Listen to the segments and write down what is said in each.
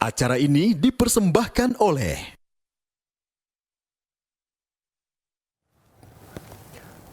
Acara ini dipersembahkan oleh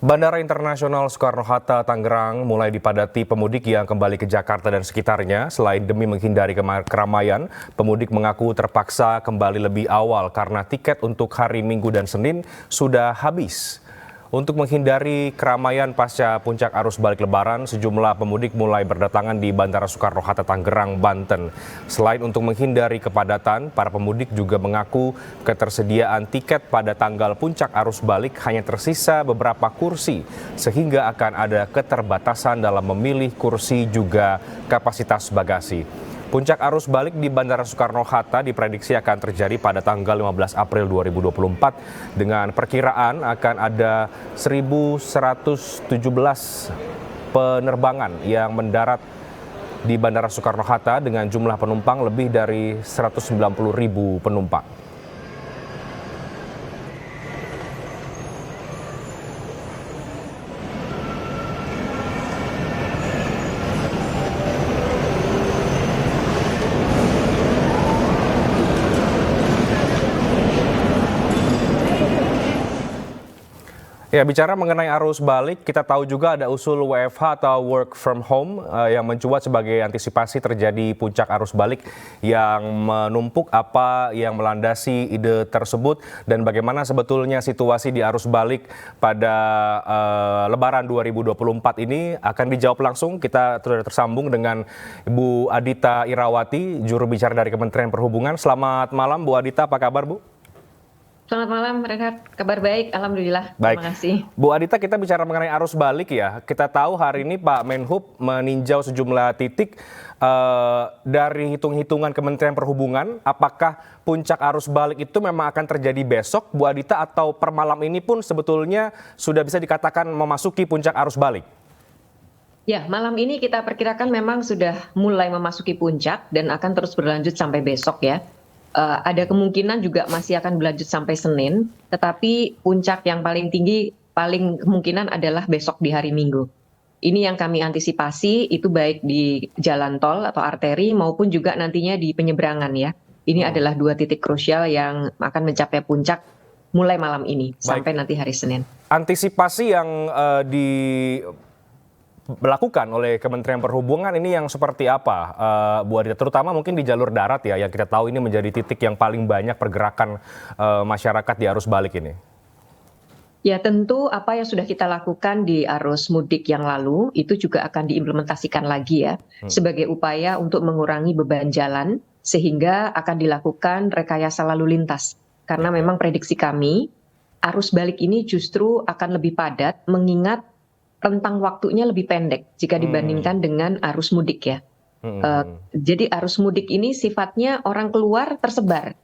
Bandara Internasional Soekarno-Hatta, Tangerang mulai dipadati pemudik yang kembali ke Jakarta dan sekitarnya. Selain demi menghindari keramaian, pemudik mengaku terpaksa kembali lebih awal karena tiket untuk hari Minggu dan Senin sudah habis. Untuk menghindari keramaian pasca puncak arus balik Lebaran, sejumlah pemudik mulai berdatangan di Bandara Soekarno-Hatta, Tangerang, Banten. Selain untuk menghindari kepadatan, para pemudik juga mengaku ketersediaan tiket pada tanggal puncak arus balik hanya tersisa beberapa kursi, sehingga akan ada keterbatasan dalam memilih kursi juga kapasitas bagasi. Puncak arus balik di Bandara Soekarno-Hatta diprediksi akan terjadi pada tanggal 15 April 2024 dengan perkiraan akan ada 1.117 penerbangan yang mendarat di Bandara Soekarno-Hatta dengan jumlah penumpang lebih dari 190.000 penumpang. Ya, bicara mengenai arus balik, kita tahu juga ada usul WFH atau work from home yang mencuat sebagai antisipasi terjadi puncak arus balik yang menumpuk. Apa yang melandasi ide tersebut dan bagaimana sebetulnya situasi di arus balik pada Lebaran 2024 ini akan dijawab langsung. Kita sudah tersambung dengan Bu Adita Irawati, juru bicara dari Kementerian Perhubungan. Selamat malam Bu Adita, apa kabar Bu? Selamat malam, Renhat. Kabar baik, alhamdulillah. Baik. Terima kasih. Bu Adita, kita bicara mengenai arus balik ya. Kita tahu hari ini Pak Menhub meninjau sejumlah titik dari hitung-hitungan Kementerian Perhubungan. Apakah puncak arus balik itu memang akan terjadi besok, Bu Adita, atau per malam ini pun sebetulnya sudah bisa dikatakan memasuki puncak arus balik? Ya, malam ini kita perkirakan memang sudah mulai memasuki puncak dan akan terus berlanjut sampai besok ya. Ada kemungkinan juga masih akan berlanjut sampai Senin, tetapi puncak yang paling tinggi paling kemungkinan adalah besok di hari Minggu. Ini yang kami antisipasi, itu baik di jalan tol atau arteri maupun juga nantinya di penyeberangan ya. Ini adalah dua titik krusial yang akan mencapai puncak mulai malam ini sampai nanti hari Senin. Antisipasi yang dilakukan oleh Kementerian Perhubungan ini yang seperti apa, Bu Adita? Terutama mungkin di jalur darat ya, yang kita tahu ini menjadi titik yang paling banyak pergerakan masyarakat di arus balik ini. Ya, tentu apa yang sudah kita lakukan di arus mudik yang lalu itu juga akan diimplementasikan lagi ya, sebagai upaya untuk mengurangi beban jalan sehingga akan dilakukan rekayasa lalu lintas. Karena memang prediksi kami arus balik ini justru akan lebih padat mengingat rentang waktunya lebih pendek jika dibandingkan dengan arus mudik ya. Jadi arus mudik ini sifatnya orang keluar tersebar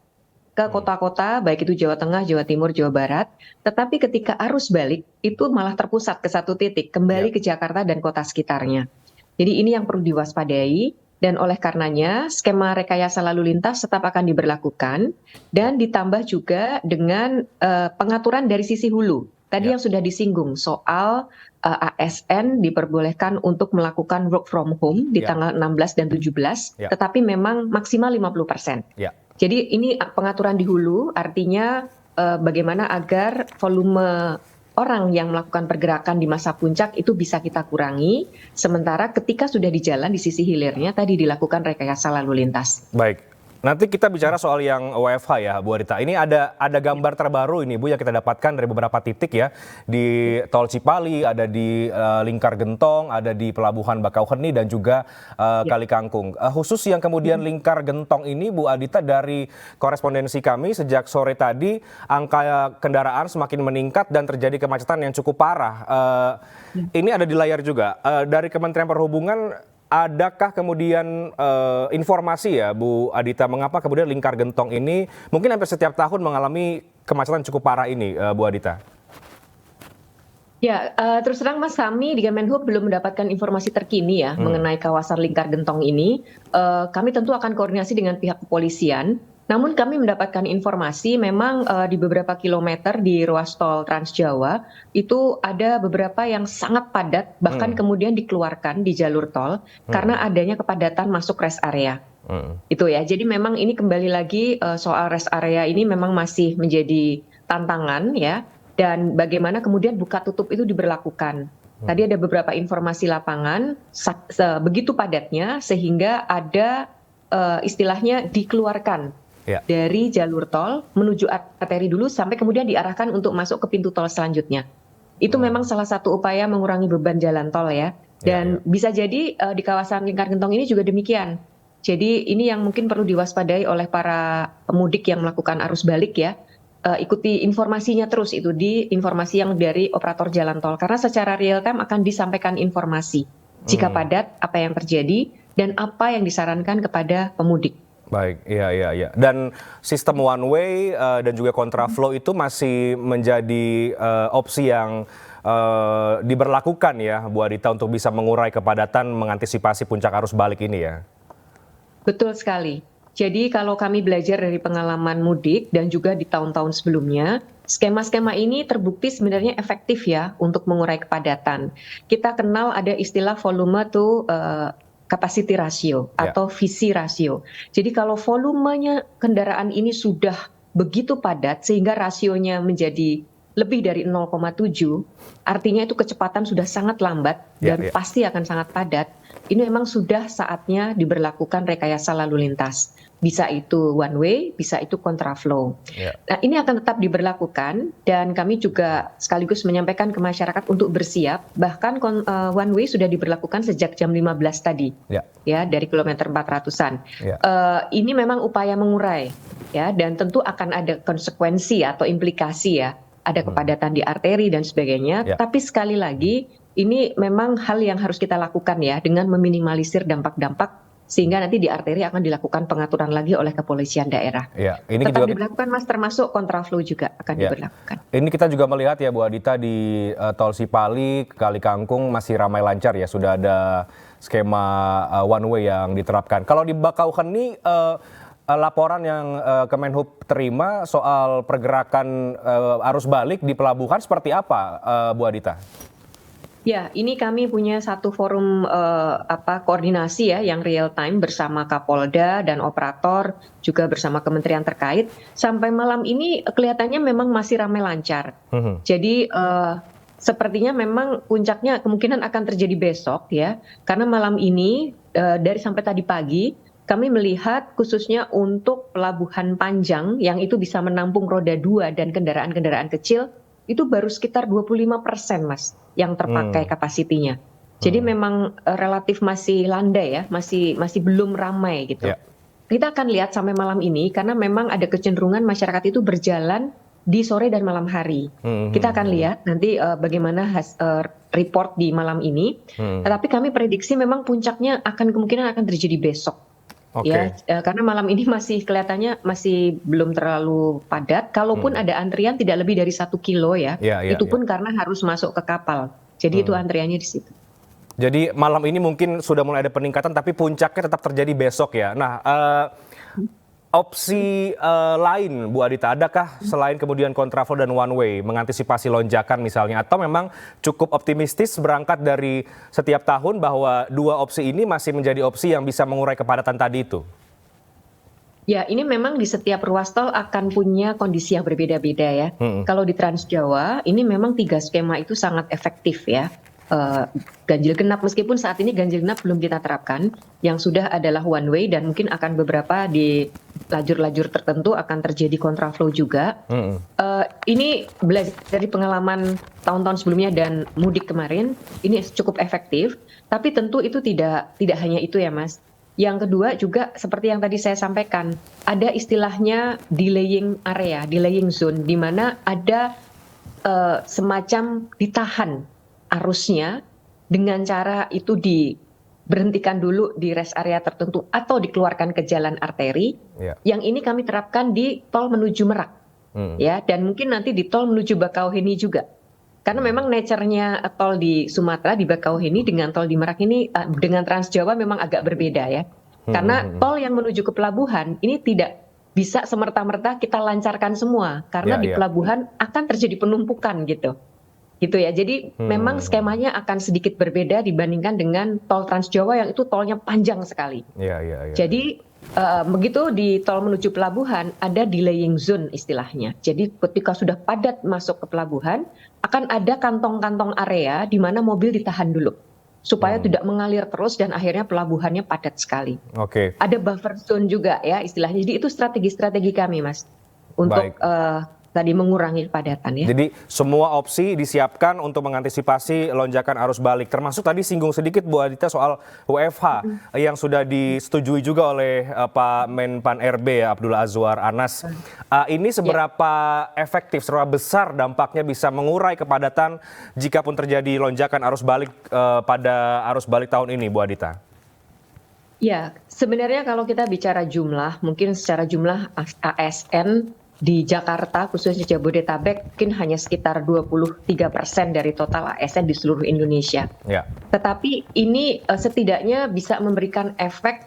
ke kota-kota, baik itu Jawa Tengah, Jawa Timur, Jawa Barat. Tetapi ketika arus balik itu malah terpusat ke satu titik, kembali ke Jakarta dan kota sekitarnya. Jadi ini yang perlu diwaspadai dan oleh karenanya skema rekayasa lalu lintas tetap akan diberlakukan dan ditambah juga dengan pengaturan dari sisi hulu. Tadi yang sudah disinggung soal ASN diperbolehkan untuk melakukan work from home di tanggal 16 dan 17, tetapi memang maksimal 50%. Jadi ini pengaturan di hulu, artinya bagaimana agar volume orang yang melakukan pergerakan di masa puncak itu bisa kita kurangi, sementara ketika sudah di jalan di sisi hilirnya tadi dilakukan rekayasa lalu lintas. Baik. Nanti kita bicara soal yang WFH ya, Bu Adita. Ini ada gambar terbaru ini, Bu, yang kita dapatkan dari beberapa titik ya. Di Tol Cipali, ada di Lingkar Gentong, ada di Pelabuhan Bakauheni, dan juga Kali Kangkung. Khusus yang kemudian Lingkar Gentong ini, Bu Adita, dari korespondensi kami sejak sore tadi, angka kendaraan semakin meningkat dan terjadi kemacetan yang cukup parah. Ini ada di layar juga. Dari Kementerian Perhubungan, adakah kemudian informasi ya Bu Adita, mengapa kemudian Lingkar Gentong ini mungkin hampir setiap tahun mengalami kemacetan cukup parah ini, Bu Adita? Ya, terus terang Mas, kami di Kemenhub belum mendapatkan informasi terkini ya mengenai kawasan Lingkar Gentong ini. Kami tentu akan koordinasi dengan pihak kepolisian. Namun kami mendapatkan informasi memang di beberapa kilometer di ruas tol Trans Jawa itu ada beberapa yang sangat padat, bahkan kemudian dikeluarkan di jalur tol karena adanya kepadatan masuk rest area. Itu ya. Jadi memang ini kembali lagi soal rest area ini memang masih menjadi tantangan ya. Dan bagaimana kemudian buka tutup itu diberlakukan. Tadi ada beberapa informasi lapangan begitu padatnya sehingga ada istilahnya dikeluarkan dari jalur tol menuju arteri dulu sampai kemudian diarahkan untuk masuk ke pintu tol selanjutnya. Itu memang salah satu upaya mengurangi beban jalan tol ya. Dan bisa jadi di kawasan Lingkar Gentong ini juga demikian. Jadi ini yang mungkin perlu diwaspadai oleh para pemudik yang melakukan arus balik ya. Ikuti informasinya terus itu di informasi yang dari operator jalan tol. Karena secara real time akan disampaikan informasi. Jika padat, apa yang terjadi, dan apa yang disarankan kepada pemudik. Baik, iya. Dan sistem one way dan juga kontraflow itu masih menjadi opsi yang diberlakukan ya, Bu Adita, untuk bisa mengurai kepadatan, mengantisipasi puncak arus balik ini ya? Betul sekali. Jadi kalau kami belajar dari pengalaman mudik dan juga di tahun-tahun sebelumnya, skema-skema ini terbukti sebenarnya efektif ya untuk mengurai kepadatan. Kita kenal ada istilah volume to capacity ratio atau visi rasio. Jadi kalau volumenya kendaraan ini sudah begitu padat sehingga rasionya menjadi lebih dari 0,7, artinya itu kecepatan sudah sangat lambat dan pasti akan sangat padat. Ini memang sudah saatnya diberlakukan rekayasa lalu lintas. Bisa itu one way, bisa itu kontraflow. Nah, ini akan tetap diberlakukan dan kami juga sekaligus menyampaikan ke masyarakat untuk bersiap. Bahkan one way sudah diberlakukan sejak jam 15 tadi, ya dari kilometer 400-an. Ini memang upaya mengurai, ya, dan tentu akan ada konsekuensi atau implikasi ya. Ada kepadatan di arteri dan sebagainya. Tapi sekali lagi, ini memang hal yang harus kita lakukan ya dengan meminimalisir dampak-dampak sehingga nanti di arteri akan dilakukan pengaturan lagi oleh kepolisian daerah. Ini tetap juga diberlakukan Mas, termasuk kontraflow juga akan diberlakukan. Ini kita juga melihat ya Bu Adita di Tol Cipali, Kali Kangkung masih ramai lancar ya, sudah ada skema one way yang diterapkan. Kalau di Bakauheni laporan yang Kemenhub terima soal pergerakan arus balik di pelabuhan seperti apa, Bu Adita? Ya, ini kami punya satu forum koordinasi ya yang real time bersama Kapolda dan operator juga bersama kementerian terkait. Sampai malam ini kelihatannya memang masih ramai lancar. Jadi sepertinya memang puncaknya kemungkinan akan terjadi besok ya, karena malam ini dari sampai tadi pagi kami melihat khususnya untuk pelabuhan panjang yang itu bisa menampung roda 2 dan kendaraan-kendaraan kecil itu baru sekitar 25% Mas yang terpakai kapasitinya. Jadi memang relatif masih landai ya, masih belum ramai gitu. Kita akan lihat sampai malam ini karena memang ada kecenderungan masyarakat itu berjalan di sore dan malam hari. Kita akan lihat nanti bagaimana report di malam ini. Tetapi kami prediksi memang puncaknya kemungkinan akan terjadi besok. Ya, karena malam ini masih kelihatannya masih belum terlalu padat. Kalaupun ada antrian tidak lebih dari 1 kilo ya. Itu pun karena harus masuk ke kapal. Jadi itu antriannya di situ. Jadi malam ini mungkin sudah mulai ada peningkatan, tapi puncaknya tetap terjadi besok ya. Nah, opsi lain Bu Adita, adakah selain kemudian kontraflow dan one way mengantisipasi lonjakan misalnya, atau memang cukup optimistis berangkat dari setiap tahun bahwa dua opsi ini masih menjadi opsi yang bisa mengurai kepadatan tadi itu? Ya, ini memang di setiap ruas tol akan punya kondisi yang berbeda-beda ya. Kalau di Trans Jawa, ini memang 3 skema itu sangat efektif ya. Ganjil genap, meskipun saat ini ganjil genap belum kita terapkan, yang sudah adalah one way dan mungkin akan beberapa di lajur-lajur tertentu akan terjadi kontraflow juga. Ini belajar dari pengalaman tahun-tahun sebelumnya dan mudik kemarin, ini cukup efektif, tapi tentu itu tidak hanya itu ya Mas. Yang kedua juga seperti yang tadi saya sampaikan, ada istilahnya delaying area, delaying zone, di mana ada semacam ditahan arusnya dengan cara itu diberhentikan dulu di rest area tertentu atau dikeluarkan ke jalan arteri. Yang ini kami terapkan di tol menuju Merak, ya, dan mungkin nanti di tol menuju Bakauheni juga. Karena memang nature-nya tol di Sumatera di Bakauheni dengan tol di Merak ini dengan Trans Jawa memang agak berbeda ya. Karena tol yang menuju ke pelabuhan ini tidak bisa semerta-merta kita lancarkan semua karena di pelabuhan akan terjadi penumpukan gitu ya. Jadi memang skemanya akan sedikit berbeda dibandingkan dengan tol Trans Jawa yang itu tolnya panjang sekali. Jadi Begitu di tol menuju pelabuhan ada delaying zone istilahnya. Jadi ketika sudah padat masuk ke pelabuhan, akan ada kantong-kantong area di mana mobil ditahan dulu supaya tidak mengalir terus dan akhirnya pelabuhannya padat sekali. Oke. Ada buffer zone juga ya istilahnya. Jadi itu strategi-strategi kami, Mas, untuk tadi mengurangi kepadatan ya. Jadi semua opsi disiapkan untuk mengantisipasi lonjakan arus balik. Termasuk tadi singgung sedikit Bu Adita soal WFH yang sudah disetujui juga oleh Pak Menpan RB ya, Abdullah Azwar Anas. Ini seberapa efektif, seberapa besar dampaknya bisa mengurai kepadatan jika pun terjadi lonjakan arus balik pada arus balik tahun ini, Bu Adita? Ya, sebenarnya kalau kita bicara jumlah, mungkin secara jumlah ASN di Jakarta, khususnya Jabodetabek, mungkin hanya sekitar 23% dari total ASN di seluruh Indonesia. Ya. Tetapi ini setidaknya bisa memberikan efek,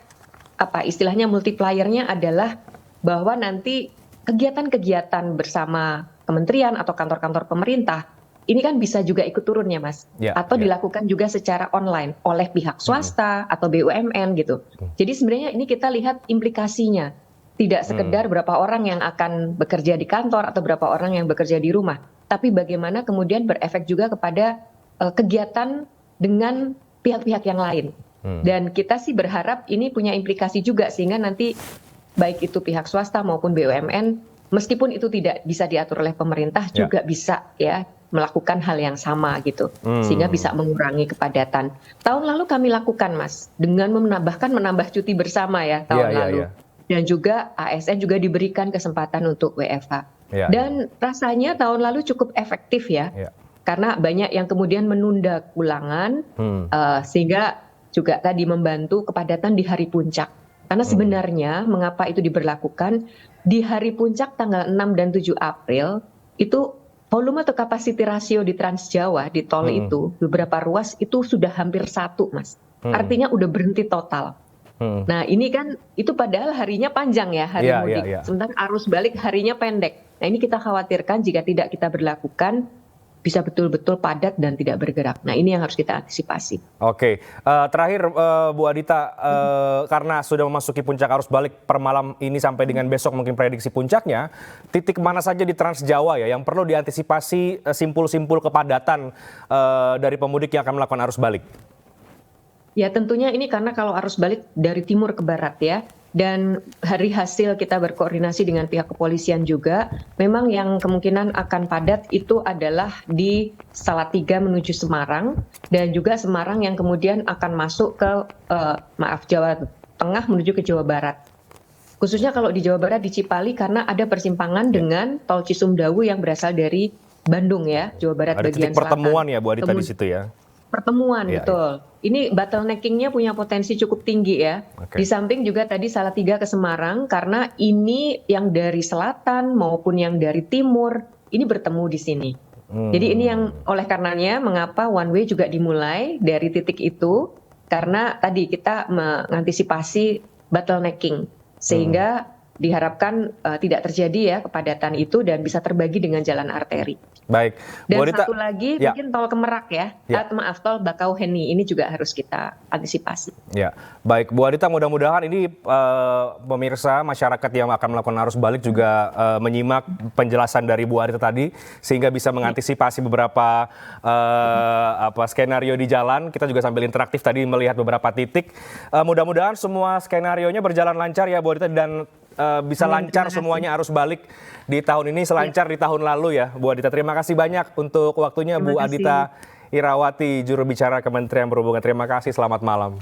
istilahnya multipliernya adalah bahwa nanti kegiatan-kegiatan bersama kementerian atau kantor-kantor pemerintah, ini kan bisa juga ikut turun ya Mas, atau dilakukan juga secara online oleh pihak swasta atau BUMN gitu. Jadi sebenarnya ini kita lihat implikasinya. Tidak sekedar berapa orang yang akan bekerja di kantor atau berapa orang yang bekerja di rumah, tapi bagaimana kemudian berefek juga kepada kegiatan dengan pihak-pihak yang lain. Dan kita sih berharap ini punya implikasi juga sehingga nanti baik itu pihak swasta maupun BUMN, meskipun itu tidak bisa diatur oleh pemerintah juga bisa ya melakukan hal yang sama gitu, sehingga bisa mengurangi kepadatan. Tahun lalu kami lakukan Mas, dengan menambah cuti bersama ya tahun lalu. Dan juga ASN juga diberikan kesempatan untuk WFH. Dan rasanya tahun lalu cukup efektif ya, karena banyak yang kemudian menunda pulangan, sehingga juga tadi membantu kepadatan di hari puncak. Karena sebenarnya mengapa itu diberlakukan, di hari puncak tanggal 6 dan 7 April, itu volume atau capacity ratio di Trans Jawa, di tol itu, beberapa ruas itu sudah hampir 1 Mas. Artinya udah berhenti total. Nah ini kan itu padahal harinya panjang ya hari mudik, sementara arus balik harinya pendek. Nah ini kita khawatirkan jika tidak kita berlakukan bisa betul-betul padat dan tidak bergerak. Nah ini yang harus kita antisipasi. Oke, terakhir Bu Adita, karena sudah memasuki puncak arus balik per malam ini sampai dengan besok mungkin prediksi puncaknya, titik mana saja di Trans Jawa ya yang perlu diantisipasi simpul-simpul kepadatan dari pemudik yang akan melakukan arus balik? Ya tentunya ini karena kalau arus balik dari timur ke barat ya, dan hari hasil kita berkoordinasi dengan pihak kepolisian juga, memang yang kemungkinan akan padat itu adalah di Salatiga menuju Semarang, dan juga Semarang yang kemudian akan masuk ke, Jawa Tengah menuju ke Jawa Barat. Khususnya kalau di Jawa Barat di Cipali karena ada persimpangan dengan tol Cisumdawu yang berasal dari Bandung ya, Jawa Barat ada bagian titik pertemuan selatan. Ya Bu Adita di situ ya? Pertemuan, betul. Ini bottlenecking-nya punya potensi cukup tinggi ya. Di samping juga tadi Salatiga ke Semarang, karena ini yang dari selatan maupun yang dari timur, ini bertemu di sini. Jadi ini yang oleh karenanya mengapa one way juga dimulai dari titik itu, karena tadi kita mengantisipasi bottlenecking, sehingga diharapkan tidak terjadi ya kepadatan itu dan bisa terbagi dengan jalan arteri. Baik. Dan satu lagi mungkin tol Kemerak ya, tol Bakauheni ini juga harus kita antisipasi. Ya, baik Bu Adita, mudah-mudahan ini pemirsa masyarakat yang akan melakukan arus balik juga menyimak penjelasan dari Bu Adita tadi sehingga bisa mengantisipasi beberapa skenario di jalan. Kita juga sambil interaktif tadi melihat beberapa titik. Mudah-mudahan semua skenarionya berjalan lancar ya Bu Adita dan bisa lancar semuanya arus balik di tahun ini selancar di tahun lalu ya Bu Adita. Terima kasih banyak untuk waktunya Bu Adita Irawati, juru bicara Kementerian Perhubungan. Terima kasih, selamat malam.